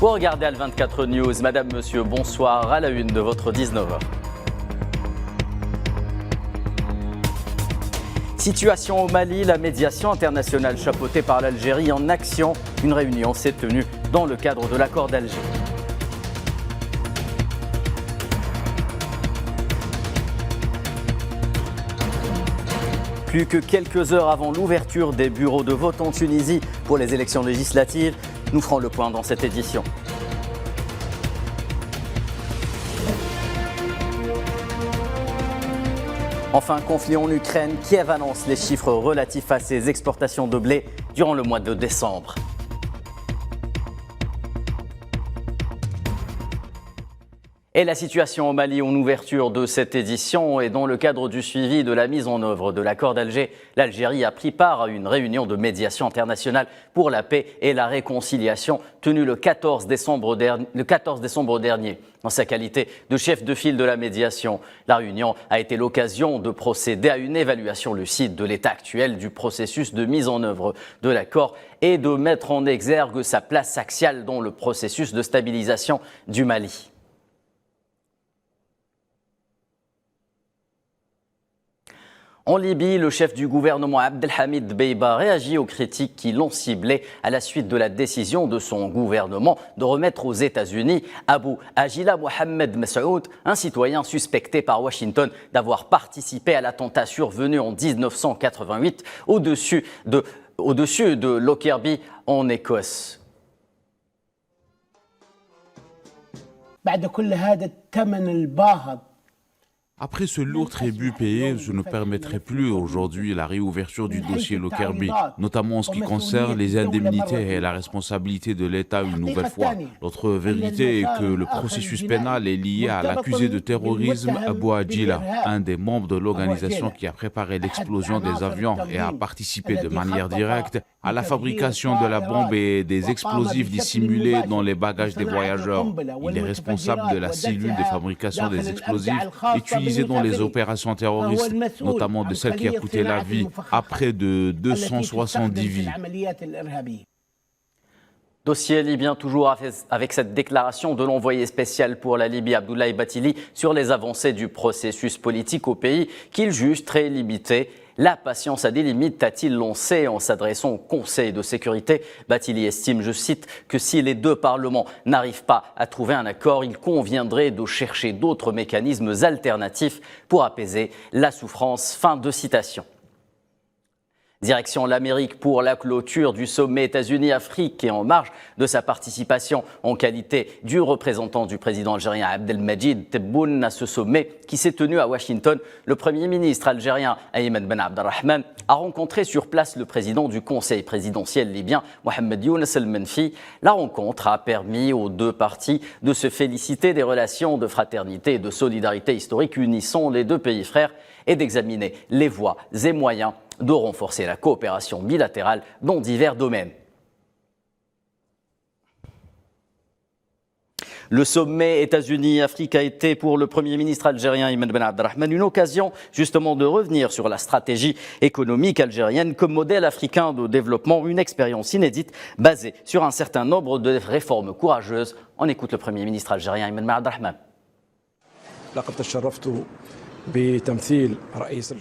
Vous regardez Al24 News. Madame, monsieur, bonsoir. À la une de votre 19h. Situation au Mali, la médiation internationale chapeautée par l'Algérie en action. Une réunion s'est tenue dans le cadre de l'accord d'Alger. Plus que quelques heures avant l'ouverture des bureaux de vote en Tunisie pour les élections législatives, nous ferons le point dans cette édition. Enfin, conflit en Ukraine, Kiev annonce les chiffres relatifs à ses exportations de blé durant le mois de décembre. Et la situation au Mali en ouverture de cette édition et dans le cadre du suivi de la mise en œuvre de l'accord d'Alger, l'Algérie a pris part à une réunion de médiation internationale pour la paix et la réconciliation tenue le 14 décembre dernier. Dans sa qualité de chef de file de la médiation, la réunion a été l'occasion de procéder à une évaluation lucide de l'état actuel du processus de mise en œuvre de l'accord et de mettre en exergue sa place axiale dans le processus de stabilisation du Mali. En Libye, le chef du gouvernement Abdelhamid Dbeiba réagit aux critiques qui l'ont ciblé à la suite de la décision de son gouvernement de remettre aux États-Unis Abu Agila Mohamed Messoud, un citoyen suspecté par Washington d'avoir participé à l'attentat survenu en 1988 au-dessus de Lockerbie en Écosse. Après ce lourd tribut payé, je ne permettrai plus aujourd'hui la réouverture du dossier Lockerbie, notamment en ce qui concerne les indemnités et la responsabilité de l'État une nouvelle fois. L'autre vérité est que le processus pénal est lié à l'accusé de terrorisme Abu Agila, un des membres de l'organisation qui a préparé l'explosion des avions et a participé de manière directe à la fabrication de la bombe et des explosifs dissimulés dans les bagages des voyageurs. Il est responsable de la cellule de fabrication des explosifs utilisés dans les opérations terroristes, notamment de celle qui a coûté la vie à près de 270 vies. Dossier libyen toujours avec cette déclaration de l'envoyé spécial pour la Libye Abdoulaye Bathily sur les avancées du processus politique au pays qu'il juge très limité. La patience a des limites, a-t-il lancé en s'adressant au Conseil de sécurité. Bathily estime, je cite, que si les deux parlements n'arrivent pas à trouver un accord, il conviendrait de chercher d'autres mécanismes alternatifs pour apaiser la souffrance. Fin de citation. Direction l'Amérique pour la clôture du sommet États-Unis-Afrique et en marge de sa participation en qualité du représentant du président algérien Abdelmajid Tebboune à ce sommet qui s'est tenu à Washington. Le Premier ministre algérien Ayman Ben Abdelrahman a rencontré sur place le président du Conseil présidentiel libyen Mohamed Younes El-Menfi. La rencontre a permis aux deux parties de se féliciter des relations de fraternité et de solidarité historique unissant les deux pays frères et d'examiner les voies et moyens de renforcer la coopération bilatérale dans divers domaines. Le sommet États-Unis-Afrique a été pour le Premier ministre algérien Ayman Ben Abdelrahman une occasion justement de revenir sur la stratégie économique algérienne comme modèle africain de développement, une expérience inédite basée sur un certain nombre de réformes courageuses. On écoute le Premier ministre algérien Ayman Ben Abdelrahman.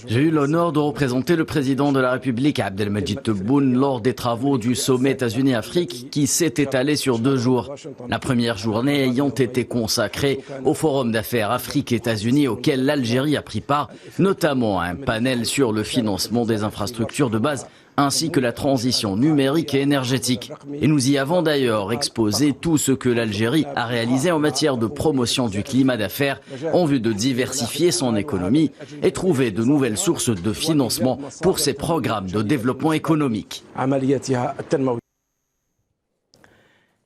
J'ai eu l'honneur de représenter le président de la République, Abdelmajid Tebboune, lors des travaux du sommet États-Unis-Afrique qui s'est étalé sur 2 jours. La première journée ayant été consacrée au forum d'affaires Afrique-États-Unis auquel l'Algérie a pris part, notamment à un panel sur le financement des infrastructures de base ainsi que la transition numérique et énergétique. Et nous y avons d'ailleurs exposé tout ce que l'Algérie a réalisé en matière de promotion du climat d'affaires en vue de diversifier son économie et trouver de nouvelles sources de financement pour ses programmes de développement économique.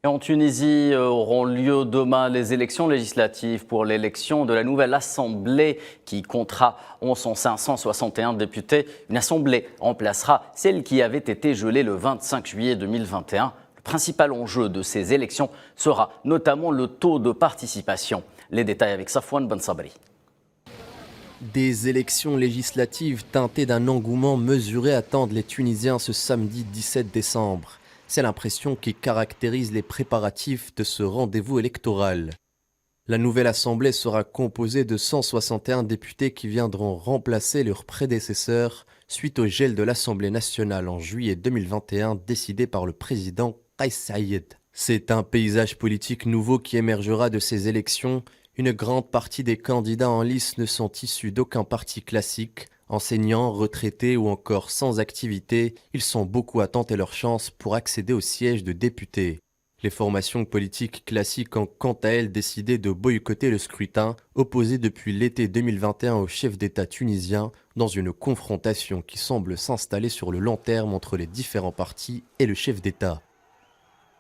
Et en Tunisie auront lieu demain les élections législatives pour l'élection de la nouvelle Assemblée qui comptera 11 561 députés. Une Assemblée remplacera celle qui avait été gelée le 25 juillet 2021. Le principal enjeu de ces élections sera notamment le taux de participation. Les détails avec Safwan Ben Sabri. Des élections législatives teintées d'un engouement mesuré attendent les Tunisiens ce samedi 17 décembre. C'est l'impression qui caractérise les préparatifs de ce rendez-vous électoral. La nouvelle assemblée sera composée de 161 députés qui viendront remplacer leurs prédécesseurs suite au gel de l'Assemblée nationale en juillet 2021 décidé par le président Kais Saied. C'est un paysage politique nouveau qui émergera de ces élections. Une grande partie des candidats en lice ne sont issus d'aucun parti classique. Enseignants, retraités ou encore sans activité, ils sont beaucoup à tenter leur chance pour accéder au siège de député. Les formations politiques classiques ont quant à elles décidé de boycotter le scrutin, opposé depuis l'été 2021 au chef d'État tunisien, dans une confrontation qui semble s'installer sur le long terme entre les différents partis et le chef d'État.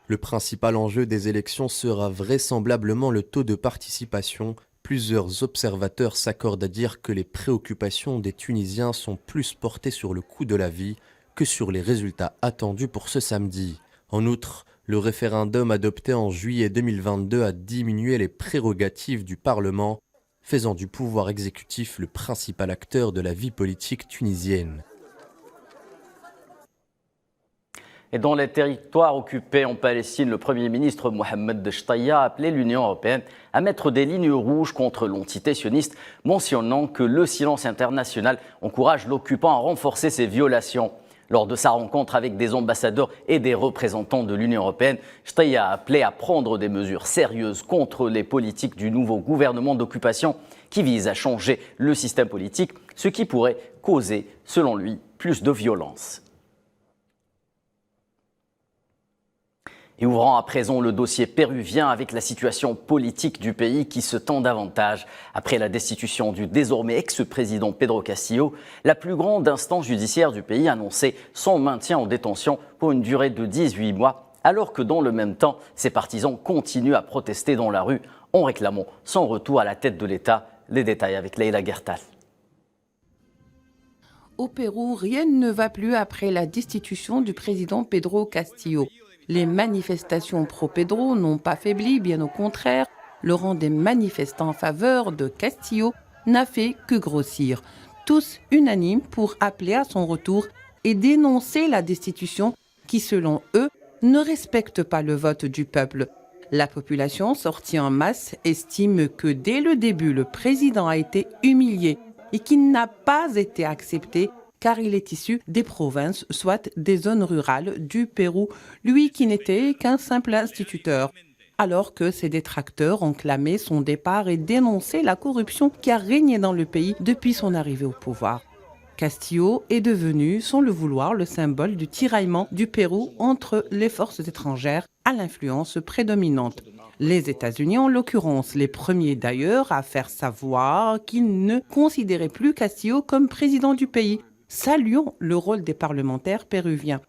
Le principal enjeu des élections sera vraisemblablement le taux de participation. Plusieurs observateurs s'accordent à dire que les préoccupations des Tunisiens sont plus portées sur le coût de la vie que sur les résultats attendus pour ce samedi. En outre, le référendum adopté en juillet 2022 a diminué les prérogatives du Parlement, faisant du pouvoir exécutif le principal acteur de la vie politique tunisienne. Et dans les territoires occupés en Palestine, le Premier ministre Mohamed Shtayyeh a appelé l'Union européenne à mettre des lignes rouges contre l'entité sioniste, mentionnant que le silence international encourage l'occupant à renforcer ses violations. Lors de sa rencontre avec des ambassadeurs et des représentants de l'Union européenne, Shtayyeh a appelé à prendre des mesures sérieuses contre les politiques du nouveau gouvernement d'occupation qui vise à changer le système politique, ce qui pourrait causer, selon lui, plus de violence. Et ouvrant à présent le dossier péruvien avec la situation politique du pays qui se tend davantage. Après la destitution du désormais ex-président Pedro Castillo, la plus grande instance judiciaire du pays annonçait son maintien en détention pour une durée de 18 mois, alors que dans le même temps, ses partisans continuent à protester dans la rue en réclamant son retour à la tête de l'État. Les détails avec Leila Gertal. Au Pérou, rien ne va plus après la destitution du président Pedro Castillo. Les manifestations pro-Pedro n'ont pas faibli, bien au contraire. Le rang des manifestants en faveur de Castillo n'a fait que grossir. Tous unanimes pour appeler à son retour et dénoncer la destitution qui, selon eux, ne respecte pas le vote du peuple. La population, sortie en masse, estime que dès le début, le président a été humilié et qu'il n'a pas été accepté car il est issu des provinces, soit des zones rurales du Pérou, lui qui n'était qu'un simple instituteur. Alors que ses détracteurs ont clamé son départ et dénoncé la corruption qui a régné dans le pays depuis son arrivée au pouvoir. Castillo est devenu, sans le vouloir, le symbole du tiraillement du Pérou entre les forces étrangères à l'influence prédominante. Les États-Unis, en l'occurrence, les premiers d'ailleurs à faire savoir qu'ils ne considéraient plus Castillo comme président du pays. Saluons le rôle des parlementaires péruviens.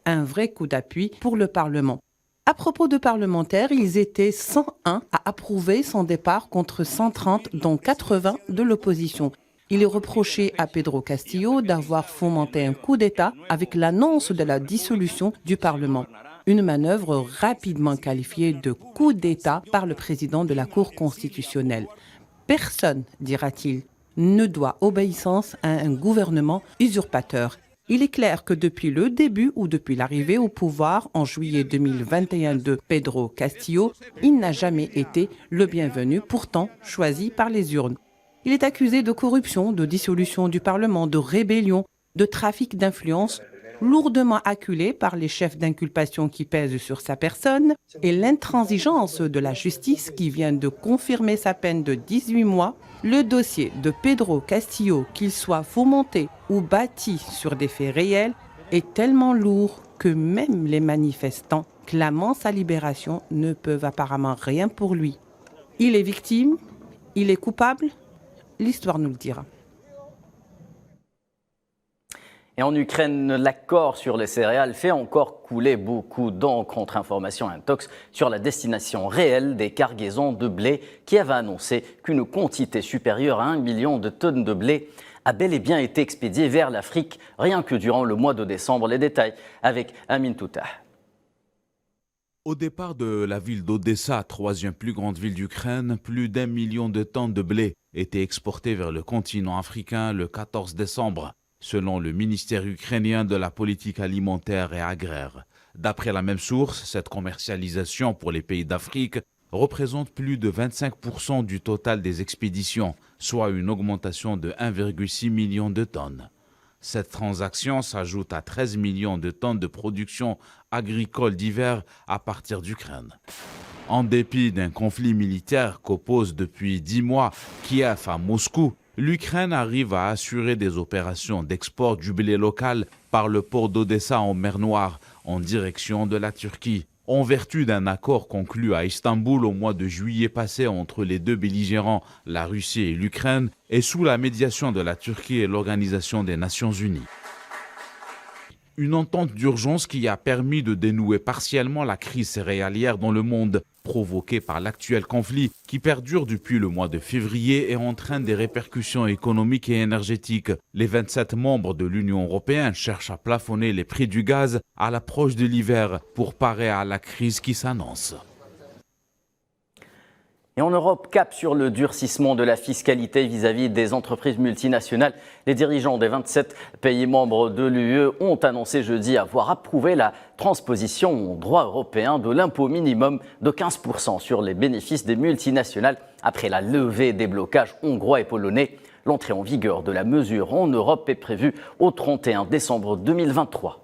Un vrai coup d'appui pour le Parlement. À propos de parlementaires, ils étaient 101 à approuver son départ contre 130, dont 80 de l'opposition. Il est reproché à Pedro Castillo d'avoir fomenté un coup d'État avec l'annonce de la dissolution du Parlement. Une manœuvre rapidement qualifiée de coup d'État par le président de la Cour constitutionnelle. Personne, dira-t-il, ne doit obéissance à un gouvernement usurpateur. Il est clair que depuis le début ou depuis l'arrivée au pouvoir en juillet 2021 de Pedro Castillo, il n'a jamais été le bienvenu, pourtant choisi par les urnes. Il est accusé de corruption, de dissolution du Parlement, de rébellion, de trafic d'influence, lourdement acculé par les chefs d'inculpation qui pèsent sur sa personne et l'intransigeance de la justice qui vient de confirmer sa peine de 18 mois. Le dossier de Pedro Castillo, qu'il soit fomenté ou bâti sur des faits réels, est tellement lourd que même les manifestants clamant sa libération ne peuvent apparemment rien pour lui. Il est victime, il est coupable, l'histoire nous le dira. Et en Ukraine, l'accord sur les céréales fait encore couler beaucoup d'encre contre information intox sur la destination réelle des cargaisons de blé qui avait annoncé qu'une quantité supérieure à 1 million de tonnes de blé a bel et bien été expédiée vers l'Afrique, rien que durant le mois de décembre. Les détails avec Amin Touta. Au départ de la ville d'Odessa, troisième plus grande ville d'Ukraine, plus d'1 million de tonnes de blé étaient exportées vers le continent africain le 14 décembre. Selon le ministère ukrainien de la politique alimentaire et agraire, D'après la même source, cette commercialisation pour les pays d'Afrique représente plus de 25% du total des expéditions, soit une augmentation de 1,6 million de tonnes. Cette transaction s'ajoute à 13 millions de tonnes de production agricole d'hiver à partir d'Ukraine. En dépit d'un conflit militaire qu'oppose depuis 10 mois Kiev à Moscou, l'Ukraine arrive à assurer des opérations d'export du blé local par le port d'Odessa en mer Noire en direction de la Turquie, en vertu d'un accord conclu à Istanbul au mois de juillet passé entre les deux belligérants, la Russie et l'Ukraine, et sous la médiation de la Turquie et l'Organisation des Nations Unies. Une entente d'urgence qui a permis de dénouer partiellement la crise céréalière dans le monde, provoquée par l'actuel conflit qui perdure depuis le mois de février et entraîne des répercussions économiques et énergétiques. Les 27 membres de l'Union européenne cherchent à plafonner les prix du gaz à l'approche de l'hiver pour parer à la crise qui s'annonce. Et en Europe, cap sur le durcissement de la fiscalité vis-à-vis des entreprises multinationales. Les dirigeants des 27 pays membres de l'UE ont annoncé jeudi avoir approuvé la transposition au droit européen de l'impôt minimum de 15% sur les bénéfices des multinationales après la levée des blocages hongrois et polonais. L'entrée en vigueur de la mesure en Europe est prévue au 31 décembre 2023.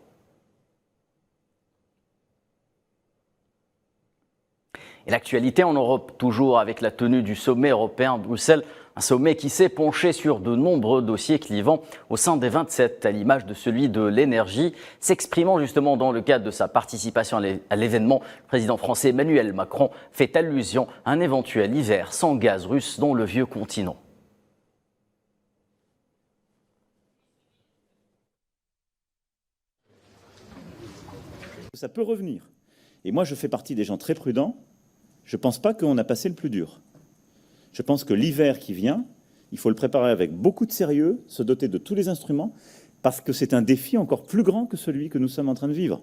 Et l'actualité en Europe, toujours avec la tenue du sommet européen de Bruxelles, un sommet qui s'est penché sur de nombreux dossiers clivants au sein des 27, à l'image de celui de l'énergie. S'exprimant justement dans le cadre de sa participation à l'événement, le président français Emmanuel Macron fait allusion à un éventuel hiver sans gaz russe dans le vieux continent. Ça peut revenir. Et moi, je fais partie des gens très prudents. Je ne pense pas qu'on a passé le plus dur. Je pense que l'hiver qui vient, il faut le préparer avec beaucoup de sérieux, se doter de tous les instruments, parce que c'est un défi encore plus grand que celui que nous sommes en train de vivre.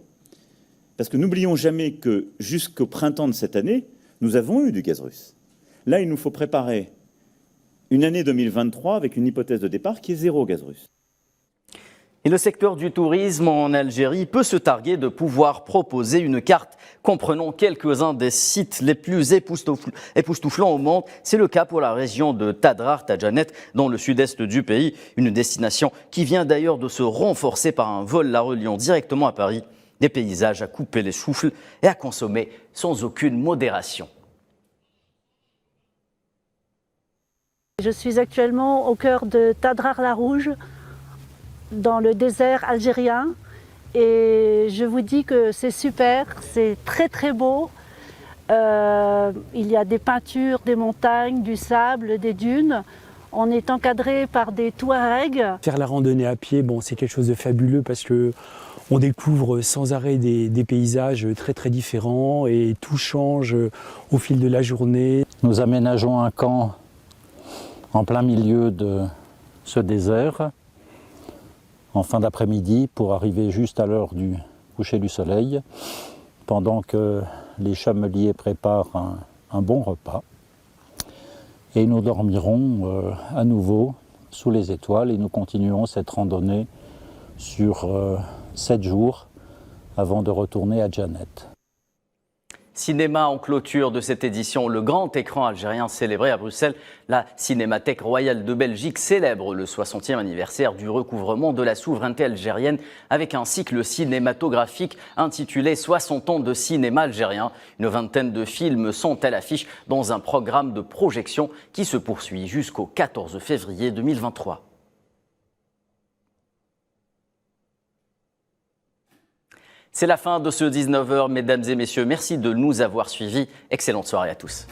Parce que n'oublions jamais que jusqu'au printemps de cette année, nous avons eu du gaz russe. Là, il nous faut préparer une année 2023 avec une hypothèse de départ qui est zéro gaz russe. Et le secteur du tourisme en Algérie peut se targuer de pouvoir proposer une carte comprenant quelques-uns des sites les plus époustouflants au monde. C'est le cas pour la région de Tadrar Tajanet, dans le sud-est du pays. Une destination qui vient d'ailleurs de se renforcer par un vol la reliant directement à Paris. Des paysages à couper les souffles et à consommer sans aucune modération. Je suis actuellement au cœur de Tadrar-la-Rouge, dans le désert algérien, et je vous dis que c'est super, c'est très très beau. Il y a des peintures, des montagnes, du sable, des dunes. On est encadré par des Touaregs. Faire la randonnée à pied, bon, c'est quelque chose de fabuleux parce que on découvre sans arrêt des paysages très très différents et tout change au fil de la journée. Nous aménageons un camp en plein milieu de ce désert en fin d'après-midi pour arriver juste à l'heure du coucher du soleil, pendant que les chameliers préparent un bon repas. Et nous dormirons à nouveau sous les étoiles et nous continuerons cette randonnée sur 7 jours avant de retourner à Djanet. Cinéma en clôture de cette édition, le grand écran algérien célébré à Bruxelles. La Cinémathèque royale de Belgique célèbre le 60e anniversaire du recouvrement de la souveraineté algérienne avec un cycle cinématographique intitulé 60 ans de cinéma algérien. Une vingtaine de films sont à l'affiche dans un programme de projection qui se poursuit jusqu'au 14 février 2023. C'est la fin de ce 19h, mesdames et messieurs. Merci de nous avoir suivis. Excellente soirée à tous.